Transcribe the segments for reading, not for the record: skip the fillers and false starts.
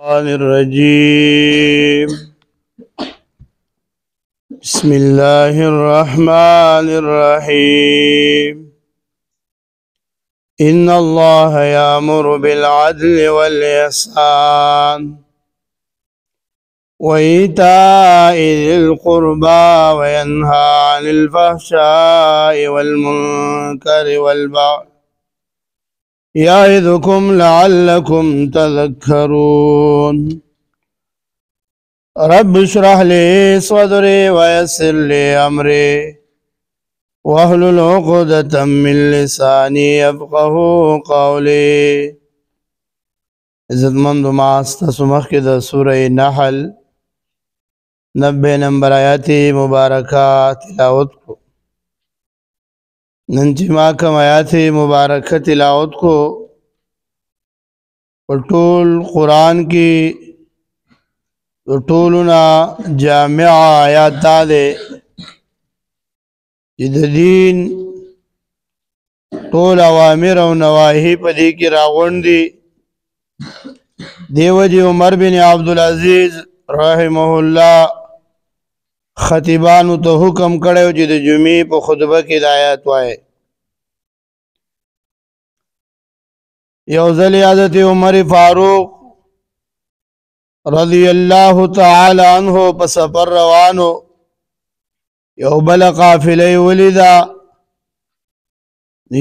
الرجيم بسم الله الرحمن الرحيم إن الله يأمر بالعدل والإحسان وإيتاء ذي القربى وينهى عن الفحشاء والمنكر والبغي يعظكم لعلكم تذكرون رب اشرح لي صدري ويسر لي أمري واحلل عقدة من لساني يفقهوا قولي عزت مند ماستا مخکې د سوره نحل 90 نمبر آیات مبارکه تلاوت کو نن چې ما کوم آیات مبارکه تلاوت کو په ټول قرآن کې ټولنا جامع آیات ده چې د دین ټول اوامر او نواهی په دې کې راغونډي دیو جی عمر بن عبدالعزیز رحمه الله خطیبانو ته حکم کړو چې د جمعې په خطبه کې د آیات وایي یو ځل حضرت عمر فاروق رضی الله تعالی عنہ په سفر روانو یو بل قافله ولیدا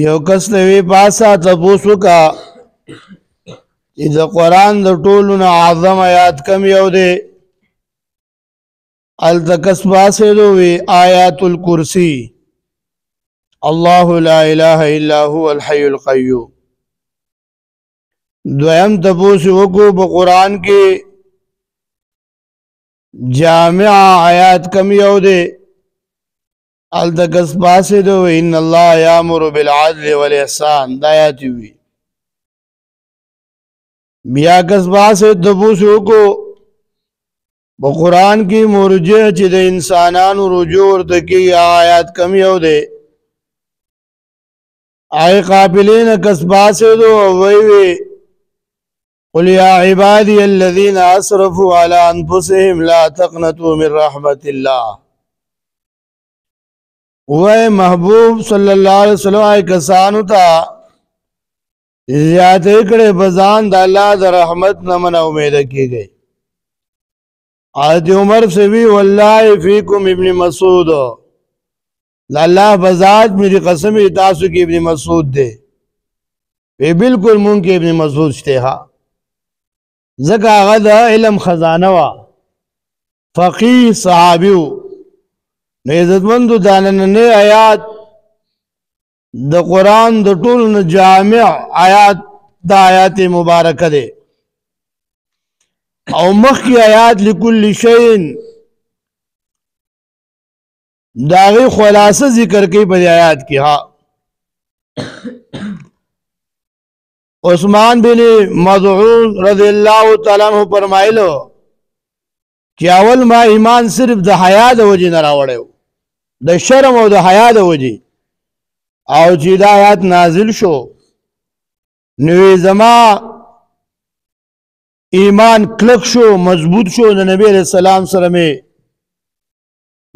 یو کس نوی پاسا تپوسو کا چې د قرآن د ټولو نه اعظم آیات کم یو دی التکس باسدو وی آیات الکرسی الله لا اله الا هو الحي القيوم دویم تپوس وکو په قرآن کې جامع آیات کم یو دی التکس باسدو وی ان الله یامر بالعدل والاحسان دا آیات وی بیا کس باسه تپوسو کو په قرآن کې مرجع چې د انسانانو رجوع ورته کوي آیات کم یو دی آی قابلین کس باسه دو وی قل یا عبادی الذین اسرفوا علی انفسهم لا تقنطوا من رحمت الله وی محبوب صلی اللہ علیہ وسلم آئی کسانو تا زیادہ اکڑے بزان دا اللہ دا رحمت نمن امید کی گئی حضرت عمر سے بھی واللہ فیکم ابن مسعود اللہ بذات میری قسم تاسو کی ابن مسعود دے وی بالکل مون کی ابن مسعود شتے ہا زکا غدا علم خزانوا فقیح صحابیو نیزت مندو دانننے آیات د قرآن د ټول جامع آیات دا آیات مبارکه ده او مخی آیات لکل شین داغی خلاصه ذکر کی پر آیات کی ها عثمان بن مظعون رضی اللہ تعالیٰ عنہ فرمائلو کہ اول ما ایمان صرف د حیا د وجې نه راوړیو د شرم او د حیا د وجې او چې دا آیات نازل شو نوی زما ایمان کلک شو مضبوط شو د نبی علیہ السلام سره می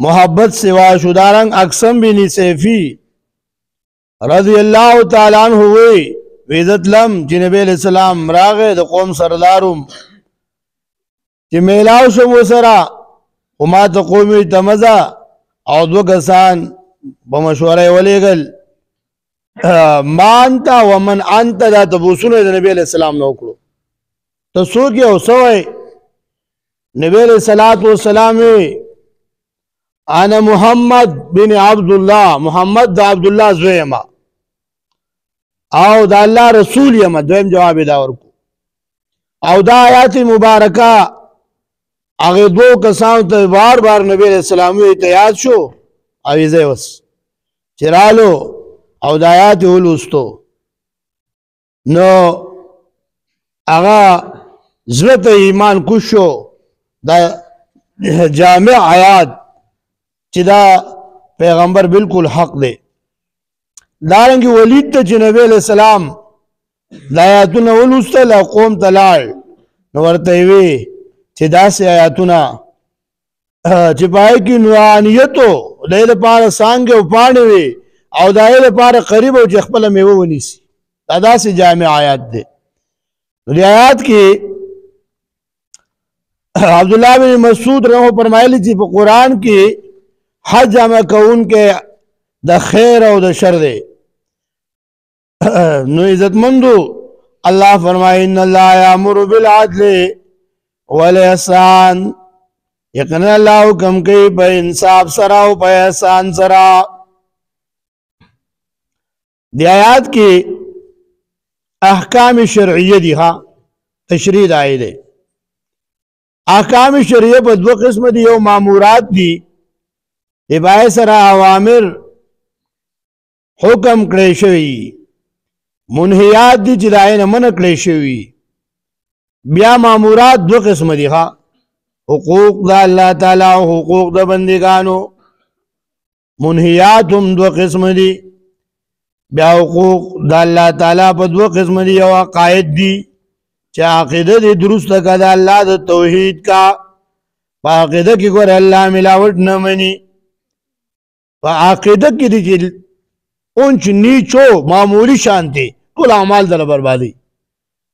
محبت سوا شو دارنگ اقسم بن سیفی رضی اللہ تعالی عنہ ہوئی ویزت لم چې نبی علیہ السلام راغه د قوم سرداروم چې میلاو شو مو سره وما ته قومي تمزا او دو کسان په مشوره ولېګل ما انت ومن انت دا تبوسونه د نبی علیہ السلام نو کړو ته څوک یو سوې نبی علیہ الصلوۃ والسلام انا محمد بن عبد الله محمد د عبد الله زویما او دا الله رسول یم دویم جواب دا ورکو او دا آیات مبارکه هغه دو کسان ته بار بار نبی علیہ السلام ته یاد شو او یې وس چرالو او د آیات ولوستو نو هغه زړه ایمان کوشو دا جامع آیات چې دا پیغمبر بالکل حق دی دارنګ ولید ته چې نبی علیہ السلام د آیاتونه ولوستل او قوم ته لاړ نو ورته وی چې داسې آیاتونه چې پای کې نورانیتو د دې لپاره څنګه او پاڼې وي او د دې لپاره قریب او چې خپل میوه ونیسي دا داسې جامع آیات دي. نو دې آیات کې عبد الله بن مسعود رحمه فرمایلی چې په قران کې حج جمع کون کې د خیر او د شر دی. نو عزتمندو الله فرمایي ان الله یامر بالعدل والاحسان یقینا الله حکم کوي په انصاف سره او په احسان سره. دی آیات کې احکام شرعیه دي ها تشریع دی دی احکام شرعیه په دوه قسم دي یو مامورات دي ابای سره اوامر حکم کړی شوی منهیات دي چې دای نه منع کړی شوی. بیا مامورات دوه قسم دي ها حقوق د الله تعالی او حقوق د بندگانو. منهیات هم دوه قسم دي بیا حقوق د الله تعالی په دوه قسم دي یو عقاید دي چې عقیده دې درست کړه د الله د توحید کا په عقیده کې ګور الله ملاوت نه مني په عقیده کې دي چې اونچ نیچو معمولی شانتي ټول اعمال در بربادي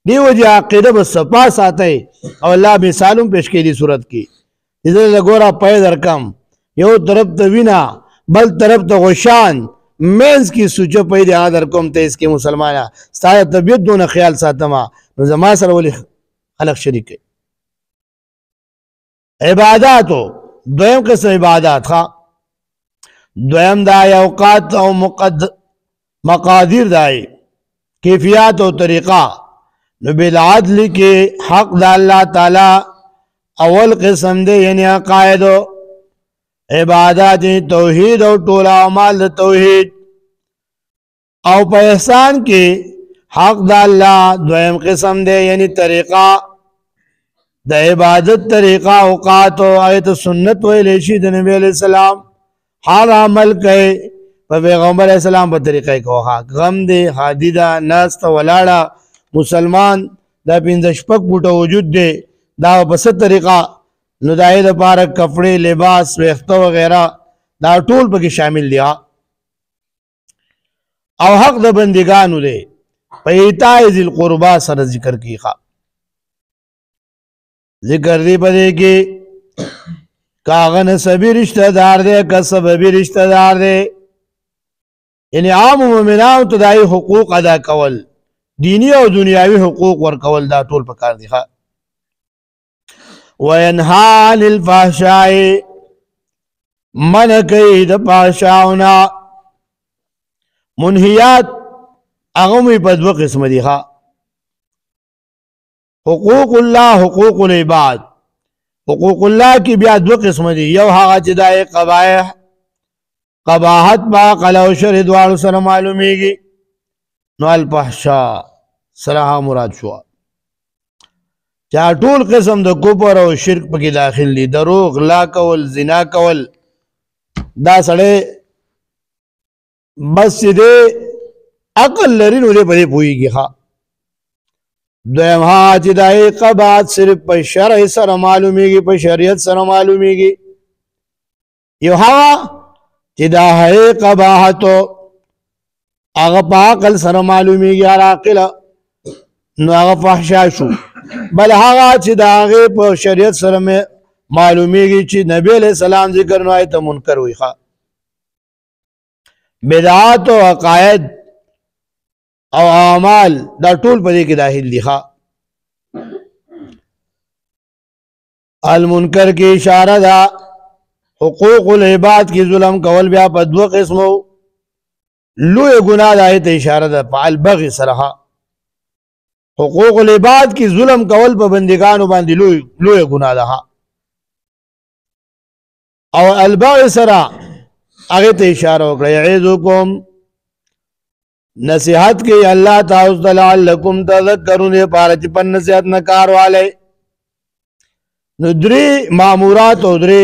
دیو جی عقیده بس صفا ساتي او الله مثالم پیش کړي دي صورت کې دې لګورا پي درکم یو طرف ته وینا بل طرف ته غشان مینس کی سوچو پي دي در کوم ته اس کې مسلمانا ستاسو طبيعت دونه خیال ساتما نو زما سره ولي خلق شریک عبادتو دویم قسم عبادت ها دویم دا اوقات او مقادیر دای کیفیات او طریقہ. نو بالعدل کې حق د الله تعالی اول قسم دی یعنی عقاید او عبادت توحید او ټول اعمال د توحید. او په احسان کې حق د الله دویم قسم دی یعنی طریقہ د عبادت طریقہ اوقات او آیت سنت ویل شي د نبی علیہ السلام هر عمل کوي په پیغمبر اسلام په طریقې کوه غم دی هادی دا ناس ته ولاړه مسلمان دا پنځه شپږ بوټه وجود دی دا په ست طریقه نو دای د پاره کپڑے لباس وختو وغیرہ دا ټول پکې شامل دي. او حق د بندگانو دی په ایتای ذل قربا سره ذکر کیخه ذکر دی پدې کې کاغه نسبی رشتہ دار دی که سببی رشتہ دار دی یعنی عام مومنانو ته دای حقوق ادا کول دینی او دنیاوی حقوق ورکول دا ټول پکار دي ښا. وینها عن الفحشاء من کوي د فحشاونا. منهیات هغه په دوه قسم دي ښا حقوق الله حقوق العباد. حقوق الله کی بیا دو قسم دي یو هغه چې دای قبایح قباحت با قلو شر دوالو سره معلومیږي نو الفحشاء سره مراد شو چا ټول قسم د کفر او شرک پکې داخل دي دروغ لا کول زنا کول دا سړی بس دې عقل لري نو دې په پويږي ها. دویم ها چې دای قباحت صرف په شرع سره معلومیږي په شریعت سره معلومیږي. یو ها چې دا هي قباحت هغه په عقل سره معلومیږي عاقل نو هغه فحشا شو. بل هغه چې دا هغه په شریعت سره معلومیږي چې نبی علیہ السلام ذکر نو آیت منکر وي ښا. بدعات او عقاید او اعمال دا ټول په دې کې داخل دي ښا. المنکر کې اشاره ده حقوق العباد کی ظلم کول بیا په دوه قسمو لوی ګناه ده ته اشاره ده په البغي سره. حقوق العباد کی ظلم کول په بندگانو باندې لوی ګناه ده او البغي سره هغه ته اشاره وکړه یعذکم نصیحت کی الله تعالی لعلکم تذکرون پاره چې په نصیحت نه کار والے. نو درې مامورات او درې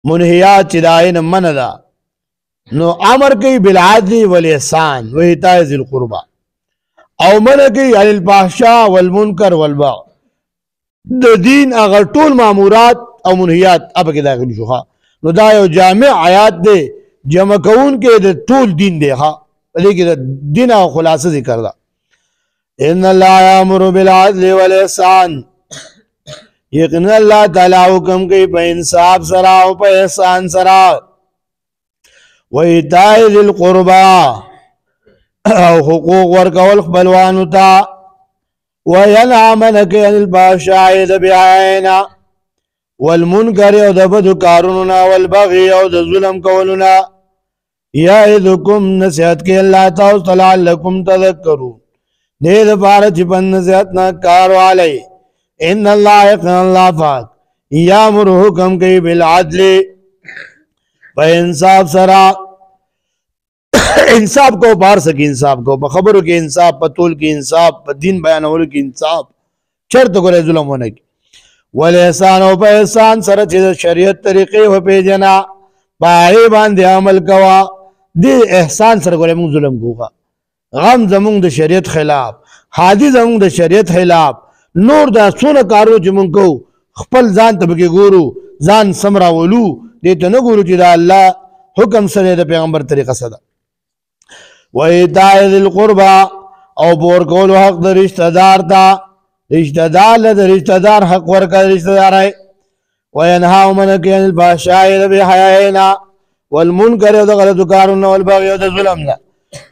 منهیات چې داین من ده نو امر کوي بالعدل والاحسان و ایتاء ذی القربى او منکی عن الفحشاء والمنکر والبغي د دین اگر ټول مامورات او منهیات اب کې داخل شو نو دا یو جامع آیات دی جمع کون کې د ټول دین دی ها لیکن د دین او خلاصه ذکر دا ان الله یامر بالعدل والاحسان یقینا الله تعالی حکم کوي په انصاف سره او په احسان سره و ایتاء ذی القربى او حقوق ورکول خپلوانو ته وینهى منک عن الفحشاء د بیانا والمنکر او د بدو کارونو والبغي او د ظلم کولونه یعظکم نصیحت کې الله تعالی لعلکم تذکرون دې لپاره چې په نصیحت نه کار والی ان الله یقین الله پاک یامر حکم کوي بالعدل په انصاف سره انصاف کو بار سکی انصاف کو په خبرو کې انصاف په تول کې انصاف په دین بیانولو کې انصاف چرته ګره ظلم ونه کی ول احسان او په احسان سره چې شریعت طریقې و پیجنا پای باندې عمل کوا دې احسان سره ګره موږ ظلم کوغه غم زمونږ د شریعت خلاف حادث زمونږ د شریعت خلاف نور دا څونه کارو چې مونږ کو خپل ځان ته به ګورو ځان سمرا ولو دې ته نه ګورو چې دا الله حکم سره د پیغمبر طریقه سره و ایتاء ذی القربى او بور کول حق د رشتہ دار دا رشتہ دار له رشتہ دار حق ورکړه رشتہ دار ہے و ينهى منک عن الفحشاء بحیانا والمنکر او د غلط کارونو والبغي او د ظلم نه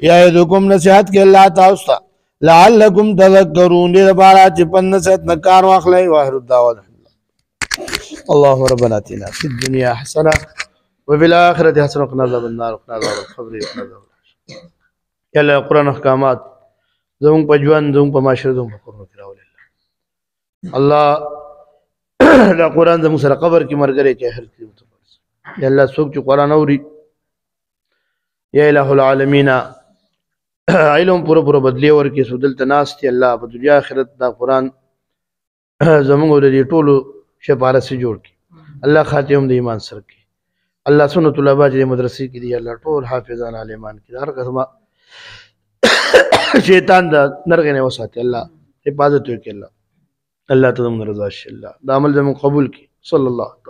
یعظکم نصیحت کې الله تعالی لعلکم تذکرون دې لپاره چې په نصیحت نه کار واخلئ واخر الدعوات اللهم ربنا اتنا في الدنيا حسنه وفي الاخره حسنه وقنا عذاب النار وقنا عذاب القبر وقنا عذاب یلا قرآن احکامات زمون په ژوند زمون په معاشره زمون په کورونو کې راولي الله دا قرآن زمون سره قبر کې مرګره کې اخر کې یا الله څوک چې قرآن اوري یا الہ العالمین علم پورا بدلی ورکې سودل تناستي الله په دنیا آخرت دا قرآن زمون ور دي ټولو شفارسي جوړ کی الله خاتم د ایمان سره کی الله سنت طلبه چې مدرسې کې دي الله ټول حافظان عالمان کې هر قسمه شیطان دا نرغه نه وساتي الله حفاظت وکړي الله الله تعالی رضا شي الله دا عمل زمون قبول کی صلی الله علیه